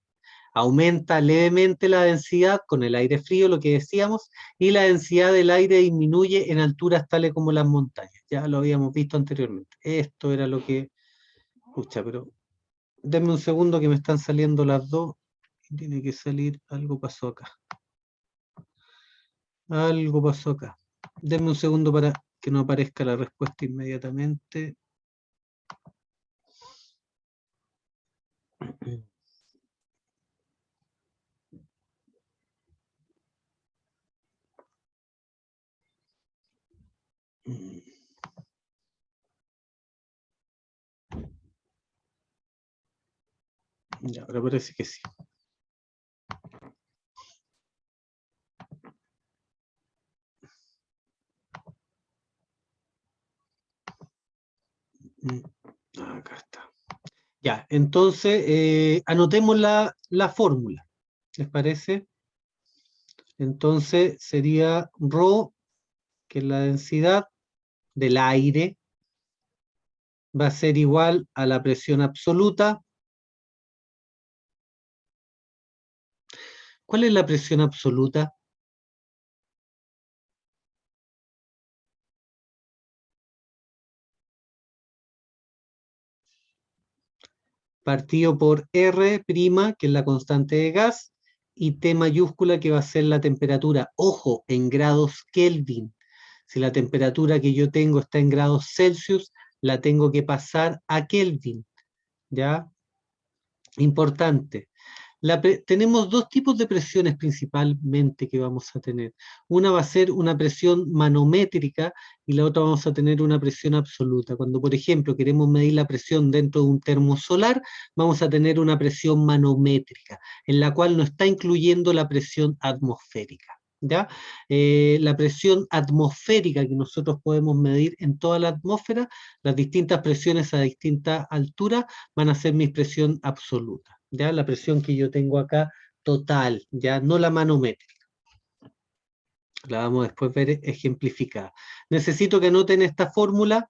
Aumenta levemente la densidad con el aire frío, lo que decíamos, y la densidad del aire disminuye en alturas tales como las montañas. Ya lo habíamos visto anteriormente. Esto era lo que... Pucha, pero denme un segundo que me están saliendo las dos. Tiene que salir, algo pasó acá. Algo pasó acá. Denme un segundo para que no aparezca la respuesta inmediatamente. Ya, ahora parece que sí. Acá está. Ya, entonces anotemos la fórmula. ¿Les parece? Entonces sería ρ, que es la densidad del aire, va a ser igual a la presión absoluta. ¿Cuál es la presión absoluta? Partido por R', que es la constante de gas, y T mayúscula, que va a ser la temperatura. Ojo, en grados Kelvin. Si la temperatura que yo tengo está en grados Celsius, la tengo que pasar a Kelvin. ¿Ya? Importante. Tenemos dos tipos de presiones principalmente que vamos a tener. Una va a ser una presión manométrica y la otra vamos a tener una presión absoluta. Cuando, por ejemplo, queremos medir la presión dentro de un termosolar, vamos a tener una presión manométrica, en la cual no está incluyendo la presión atmosférica. ¿Ya? La presión atmosférica que nosotros podemos medir en toda la atmósfera, las distintas presiones a distintas alturas van a ser mi presión absoluta. ¿Ya? La presión que yo tengo acá total, ya no la manométrica. La vamos después a ver ejemplificada. Necesito que anoten esta fórmula,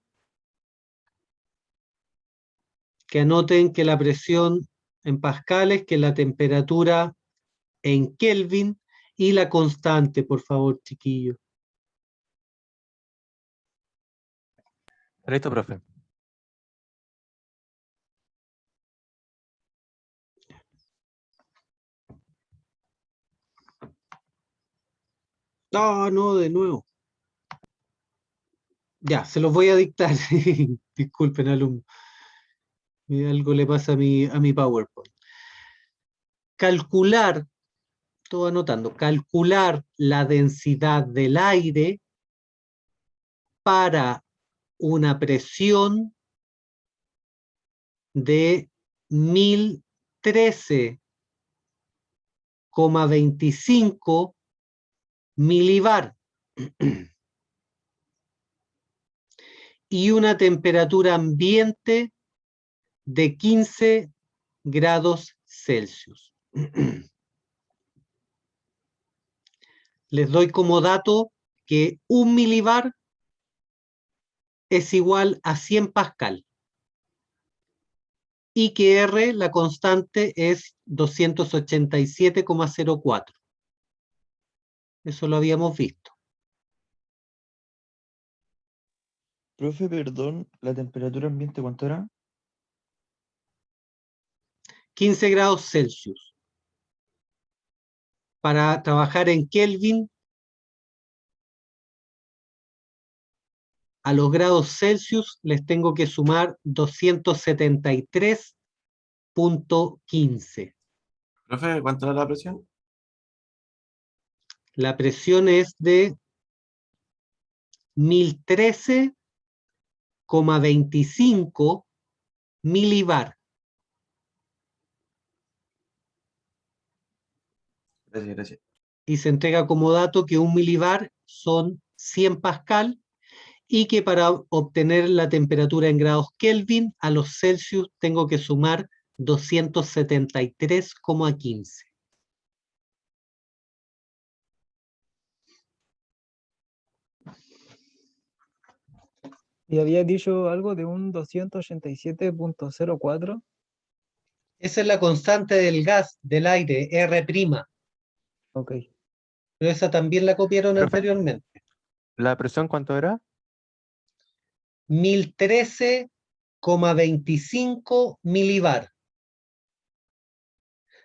que anoten que la presión en pascales, que la temperatura en Kelvin y la constante, por favor, chiquillos. Listo, profe. No, no, de nuevo. Ya, se los voy a dictar. Disculpen, alumnos. Algo le pasa a mi PowerPoint. Calcular, todo anotando, calcular la densidad del aire para una presión de 1013,25 milibar y una temperatura ambiente de 15 grados Celsius. Les doy como dato que 1 milibar es igual a 100 pascal y que R, la constante, es 287,04. Eso lo habíamos visto. Profe, perdón, ¿la temperatura ambiente cuánto era? 15 grados Celsius. Para trabajar en Kelvin, a los grados Celsius les tengo que sumar 273,15. Profe, ¿cuánto era la presión? La presión es de 1013,25 milibar. Gracias, gracias. Y se entrega como dato que 1 milibar son 100 pascal y que para obtener la temperatura en grados Kelvin a los Celsius tengo que sumar 273,15. Y había dicho algo de un 287,04. Esa es la constante del gas, del aire, R'. Ok. Pero esa también la copiaron ¿Profe? anteriormente. ¿La presión cuánto era? 1013,25 milibar.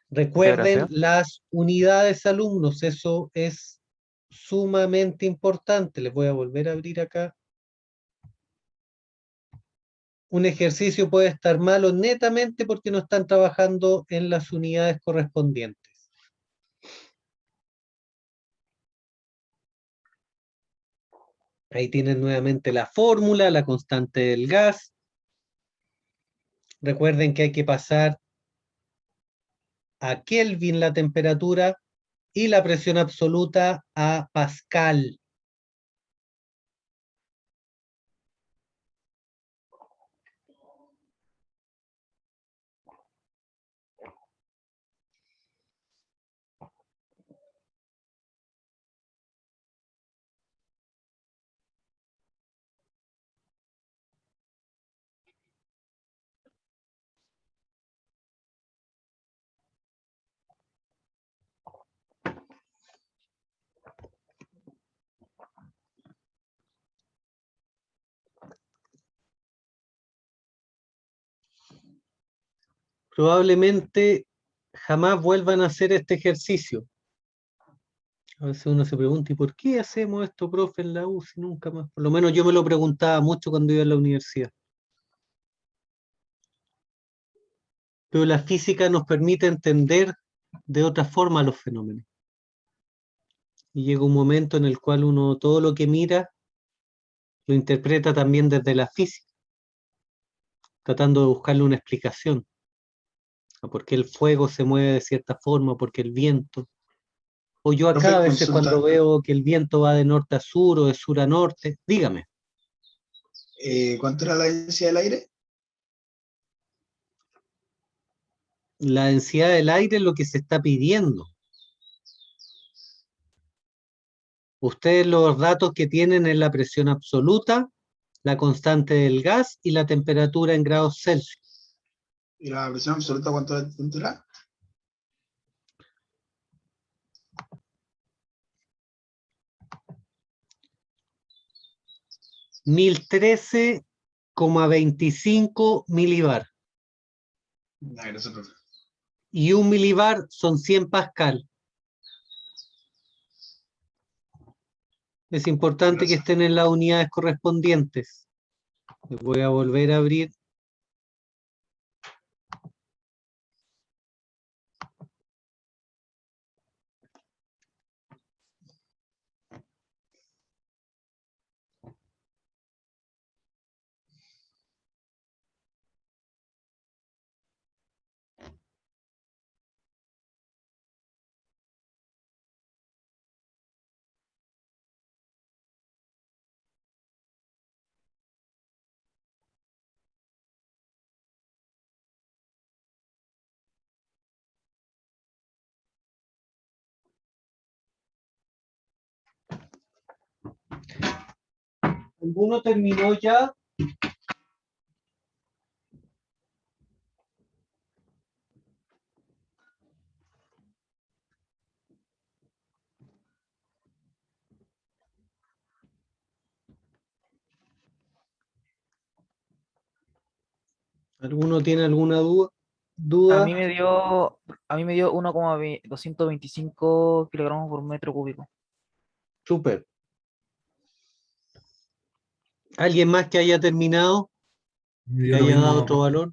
Muchas Recuerden gracias. las unidades, alumnos, eso es sumamente importante. Les voy a volver a abrir acá. Un ejercicio puede estar malo netamente porque no están trabajando en las unidades correspondientes. Ahí tienen nuevamente la fórmula, la constante del gas. Recuerden que hay que pasar a Kelvin la temperatura y la presión absoluta a Pascal. Probablemente jamás vuelvan a hacer este ejercicio. A veces uno se pregunta, ¿y por qué hacemos esto, profe, en la U si nunca más? Por lo menos yo me lo preguntaba mucho cuando iba a la universidad. Pero la física nos permite entender de otra forma los fenómenos. Y llega un momento en el cual uno todo lo que mira lo interpreta también desde la física, tratando de buscarle una explicación. A por qué el fuego se mueve de cierta forma, por qué el viento. O yo acá Profe, a veces cuando consulta. veo que el viento va de norte a sur o de sur a norte, dígame. ¿Cuánto era la densidad del aire? La densidad del aire es lo que se está pidiendo. Ustedes los datos que tienen es la presión absoluta, la constante del gas y la temperatura en grados Celsius. ¿Y la presión absoluta cuánto era? $1013,25 milibar. Ya, gracias, profe. Y un milibar son 100 pascal. Es importante que Gracias. estén en las unidades correspondientes. Les voy a volver a abrir. ¿Alguno terminó ya? ¿Alguno tiene alguna duda? A ¿Duda? mí me dio, a mí me dio 1,225 kilogramos por metro cúbico. Súper. ¿Alguien más que haya terminado? Me ¿Que dio lo haya dado mismo, otro valor?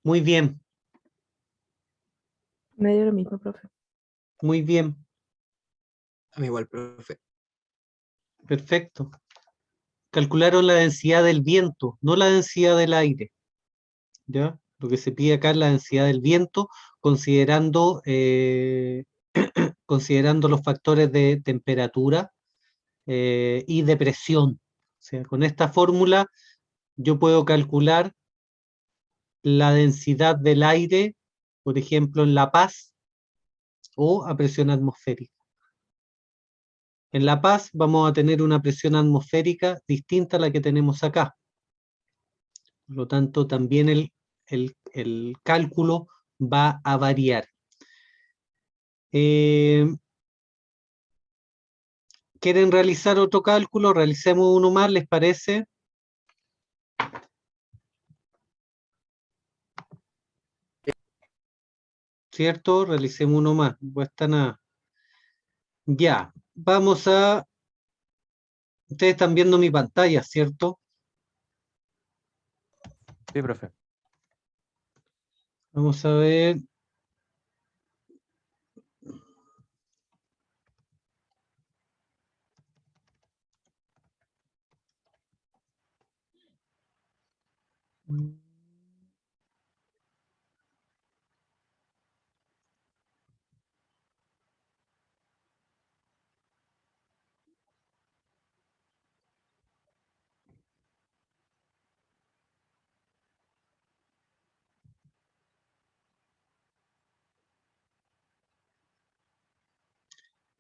Muy bien, Me dio lo mismo, profe. muy bien. A mí igual, profe. Perfecto. Calcularon la densidad del viento, no la densidad del aire. ¿Ya? Lo que se pide acá es la densidad del viento, considerando, considerando los factores de temperatura y de presión. O sea, con esta fórmula yo puedo calcular la densidad del aire, por ejemplo, en La Paz o a presión atmosférica. En La Paz vamos a tener una presión atmosférica distinta a la que tenemos acá. Por lo tanto, también el cálculo va a variar. ¿Quieren realizar otro cálculo? Realicemos uno más, ¿les parece? ¿Cierto? Realicemos uno más, no cuesta nada. Ya, vamos a... Ustedes están viendo mi pantalla, ¿cierto? Sí, profe. Vamos a ver.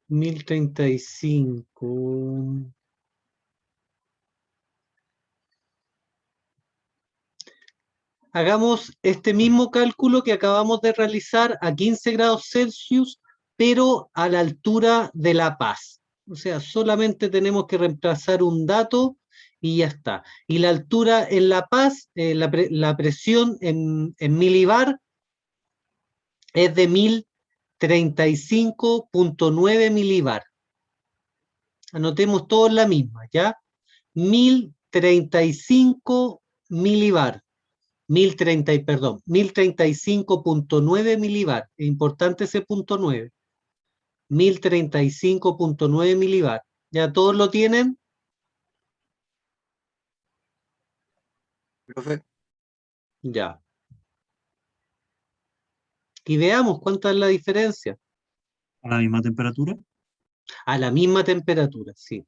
$1035. Hagamos este mismo cálculo que acabamos de realizar a 15 grados Celsius, pero a la altura de La Paz. O sea, solamente tenemos que reemplazar un dato y ya está. Y la altura en La Paz, la presión en milibar es de 1035.9 milibar. Anotemos todos la misma, ¿ya? 1035 milibar. 1035.9 milibar. Es importante ese punto 9. 1035.9 milibar. ¿Ya todos lo tienen? Profe, Ya. Y veamos cuánta es la diferencia. ¿A la misma temperatura? A la misma temperatura, sí.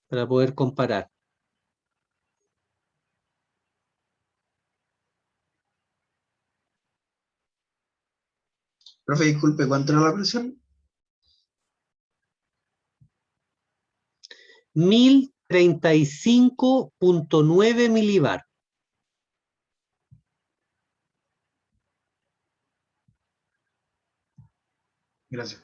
Para poder comparar. Profe, disculpe, ¿cuánto era la presión? 1035.9 milibar. Gracias.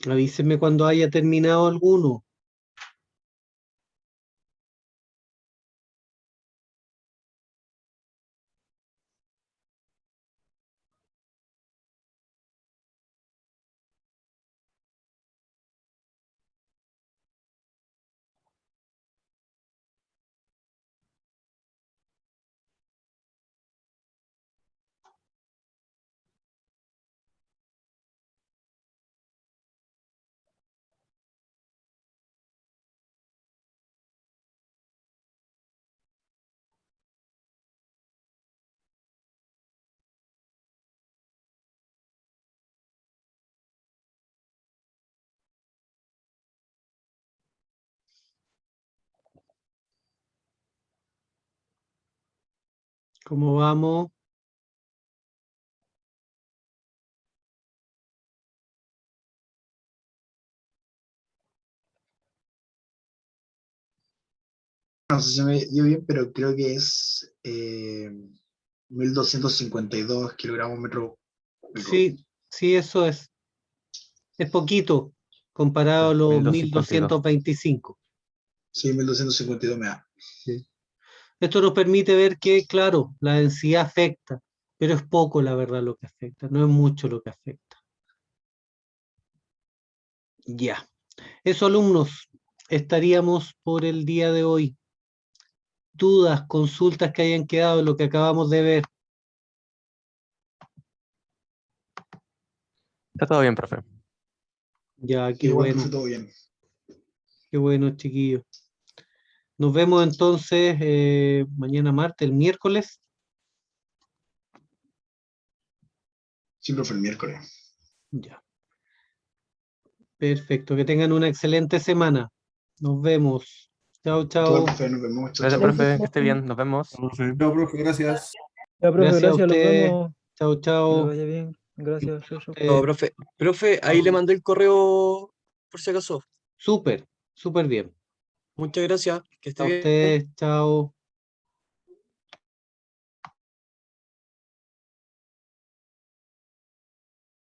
Avísenme cuando haya terminado alguno. ¿Cómo vamos? No sé si me dio bien, pero creo que es 1252 kilogramos metro cúbico. Sí, sí, eso es. Es poquito comparado a los 1252. 1225. Sí, 1252 me da. ¿Sí? Esto nos permite ver que, claro, la densidad afecta, pero es poco la verdad lo que afecta, no es mucho lo que afecta. Ya. Eso, alumnos, estaríamos por el día de hoy. dudas, consultas que hayan quedado en lo que acabamos de ver. Está todo bien, profe. Ya, qué Igual, bueno, profe, todo bien. qué bueno, chiquillos. Nos vemos entonces mañana martes, el miércoles. Sí, profe, el miércoles. Ya. Perfecto, que tengan una excelente semana. Nos vemos. Chao, Igual, chao. profe, nos vemos. Chao, Gracias, chao. profe, que esté bien, nos vemos. Profe. Chao, profe, gracias. Ya, profe, Gracias a gracias, los ustedes. vemos. Chao, Que le chao. vaya bien. Gracias, chau, chau. No, profe, ahí le mandé el correo por si acaso. Súper, súper bien. Muchas gracias, que esté A bien. ustedes, chao.